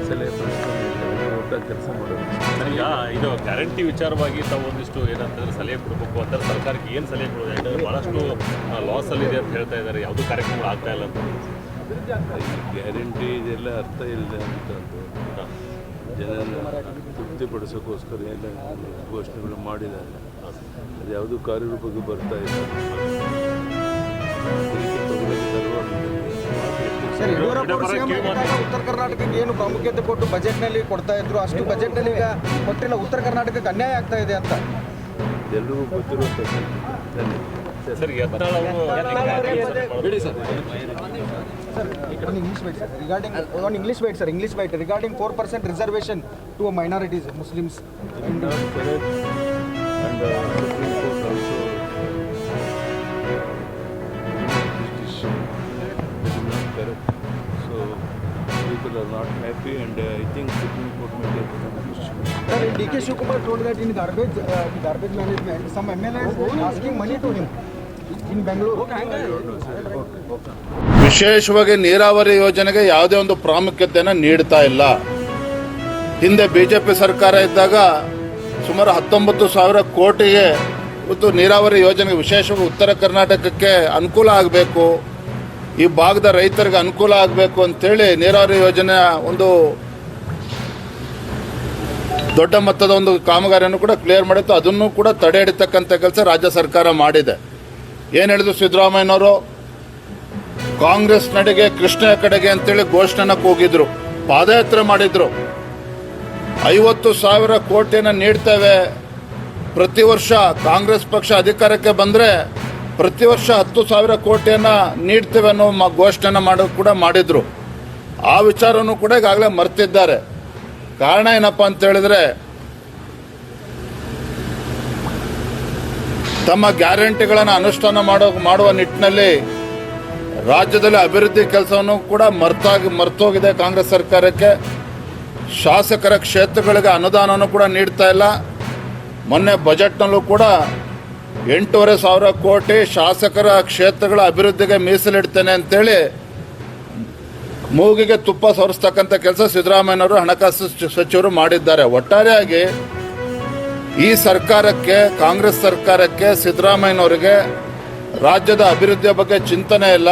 ಸಲಹೆ ಪ್ರಶ್ನೆ ಕೆಲಸ ಮಾಡೋದು. ಈಗ ಇದು ಗ್ಯಾರಂಟಿ ವಿಚಾರವಾಗಿ ತಾವು ಒಂದಿಷ್ಟು ಏನಂತಂದ್ರೆ ಸಲಹೆ ಕೊಡಬೇಕು ಅಂತ ಸರ್ಕಾರಕ್ಕೆ ಏನು ಸಲಹೆ ಕೊಡೋದು? ಯಾಕಂದರೆ ಭಾಳಷ್ಟು ಲಾಸಲ್ಲಿದೆ ಅಂತ ಹೇಳ್ತಾ ಇದ್ದಾರೆ, ಯಾವುದೂ ಕಾರ್ಯಕ್ರಮಗಳು ಆಗ್ತಾ ಇಲ್ಲ ಅಂತ. ಗ್ಯಾರಂಟಿ ಇದೆಲ್ಲ ಅರ್ಥ ಇಲ್ಲದೆ ಅಂತಂದು ಜನರನ್ನು ತೃಪ್ತಿಪಡಿಸೋಕ್ಕೋಸ್ಕರ ಎಲ್ಲ ಘೋಷಣೆಗಳು ಮಾಡಿದ್ದಾರೆ. ಅದು ಯಾವುದೂ ಕಾರ್ಯರೂಪಕ್ಕೆ ಬರ್ತಾ ಇಲ್ಲ. ಸರ್, ಯಡಿಯೂರಪ್ಪ ಅವರು CM ಆಗಿದ್ದಾಗ ಉತ್ತರ ಕರ್ನಾಟಕಕ್ಕೆ ಏನು ಪ್ರಾಮುಖ್ಯತೆ ಕೊಟ್ಟು ಬಜೆಟ್ನಲ್ಲಿ ಕೊಡ್ತಾ ಇದ್ರು, ಅಷ್ಟು ಬಜೆಟ್ನಲ್ಲಿ ಈಗ ಕೊಟ್ಟಿಲ್ಲ. ಉತ್ತರ ಕರ್ನಾಟಕಕ್ಕೆ ಅನ್ಯಾಯ ಆಗ್ತಾ ಇದೆ ಅಂತ ಎಲ್ಲರಿಗೂ ಗೊತ್ತಿರುವಂಥ ಸರ್, ಯತ್ನಾಳ್ ಅವರು English wait regarding 4% reservation to minorities, Muslims. And Supreme Court also this is not correct. So people are not happy, and I think Supreme Court may take some decision. Sir, DK Shivakumar told that in garbage management, some MLAs asking money to him in Bangalore. ವಿಶೇಷವಾಗಿ ನೀರಾವರಿ ಯೋಜನೆಗೆ ಯಾವುದೇ ಒಂದು ಪ್ರಾಮುಖ್ಯತೆಯನ್ನು ನೀಡ್ತಾ ಇಲ್ಲ. ಹಿಂದೆ BJP ಸರ್ಕಾರ ಇದ್ದಾಗ ಸುಮಾರು 19,000 ಕೋಟಿಗೆ ಇವತ್ತು ನೀರಾವರಿ ಯೋಜನೆ, ವಿಶೇಷವಾಗಿ ಉತ್ತರ ಕರ್ನಾಟಕಕ್ಕೆ ಅನುಕೂಲ ಆಗಬೇಕು, ಈ ಭಾಗದ ರೈತರಿಗೆ ಅನುಕೂಲ ಆಗಬೇಕು ಅಂತೇಳಿ ನೀರಾವರಿ ಯೋಜನೆ ಒಂದು ದೊಡ್ಡ ಮೊತ್ತದ ಒಂದು ಕಾಮಗಾರಿಯನ್ನು ಕೂಡ ಕ್ಲಿಯರ್ ಮಾಡಿತ್ತು. ಅದನ್ನು ಕೂಡ ತಡೆ ಹಿಡಿತಕ್ಕಂಥ ಕೆಲಸ ರಾಜ್ಯ ಸರ್ಕಾರ ಮಾಡಿದೆ. ಏನು ಹೇಳಿದ್ರು ಸಿದ್ದರಾಮಯ್ಯನವರು? ಕಾಂಗ್ರೆಸ್ ನಡೆಗೆ ಕೃಷ್ಣ ಕಡೆಗೆ ಅಂತೇಳಿ ಘೋಷಣೆನ ಕೂಗಿದ್ರು, ಪಾದಯಾತ್ರೆ ಮಾಡಿದ್ರು. 50,000 ಕೋಟಿಯನ್ನು ನೀಡ್ತೇವೆ, ಪ್ರತಿ ವರ್ಷ ಕಾಂಗ್ರೆಸ್ ಪಕ್ಷ ಅಧಿಕಾರಕ್ಕೆ ಬಂದರೆ ಪ್ರತಿ ವರ್ಷ 10,000 ಕೋಟಿಯನ್ನು ನೀಡ್ತೇವೆ ಅನ್ನೋ ಘೋಷಣೆನ ಕೂಡ ಮಾಡಿದ್ರು. ಆ ವಿಚಾರವನ್ನು ಕೂಡ ಈಗಾಗಲೇ ಮರ್ತಿದ್ದಾರೆ. ಕಾರಣ ಏನಪ್ಪ ಅಂತ ಹೇಳಿದ್ರೆ, ತಮ್ಮ ಗ್ಯಾರಂಟಿಗಳನ್ನು ಅನುಷ್ಠಾನ ಮಾಡುವ ನಿಟ್ಟಿನಲ್ಲಿ ರಾಜ್ಯದಲ್ಲಿ ಅಭಿವೃದ್ಧಿ ಕೆಲಸವನ್ನು ಕೂಡ ಮರ್ತೋಗಿದೆ ಕಾಂಗ್ರೆಸ್ ಸರ್ಕಾರಕ್ಕೆ. ಶಾಸಕರ ಕ್ಷೇತ್ರಗಳಿಗೆ ಅನುದಾನವನ್ನು ಕೂಡ ನೀಡ್ತಾ ಇಲ್ಲ. ಮೊನ್ನೆ ಬಜೆಟ್ನಲ್ಲೂ ಕೂಡ 8,500 ಕೋಟಿ ಶಾಸಕರ ಕ್ಷೇತ್ರಗಳ ಅಭಿವೃದ್ಧಿಗೆ ಮೀಸಲಿಡ್ತೇನೆ ಅಂತೇಳಿ ಮೂಗಿಗೆ ತುಪ್ಪ ಸವರಿಸ್ತಕ್ಕಂಥ ಕೆಲಸ ಸಿದ್ದರಾಮಯ್ಯನವರು ಹಣಕಾಸು ಸಚಿವರು ಮಾಡಿದ್ದಾರೆ. ಒಟ್ಟಾರೆಯಾಗಿ ಈ ಸರ್ಕಾರಕ್ಕೆ, ಕಾಂಗ್ರೆಸ್ ಸರ್ಕಾರಕ್ಕೆ, ಸಿದ್ದರಾಮಯ್ಯನವರಿಗೆ ರಾಜ್ಯದ ಅಭಿವೃದ್ಧಿಯ ಬಗ್ಗೆ ಚಿಂತನೆ ಇಲ್ಲ.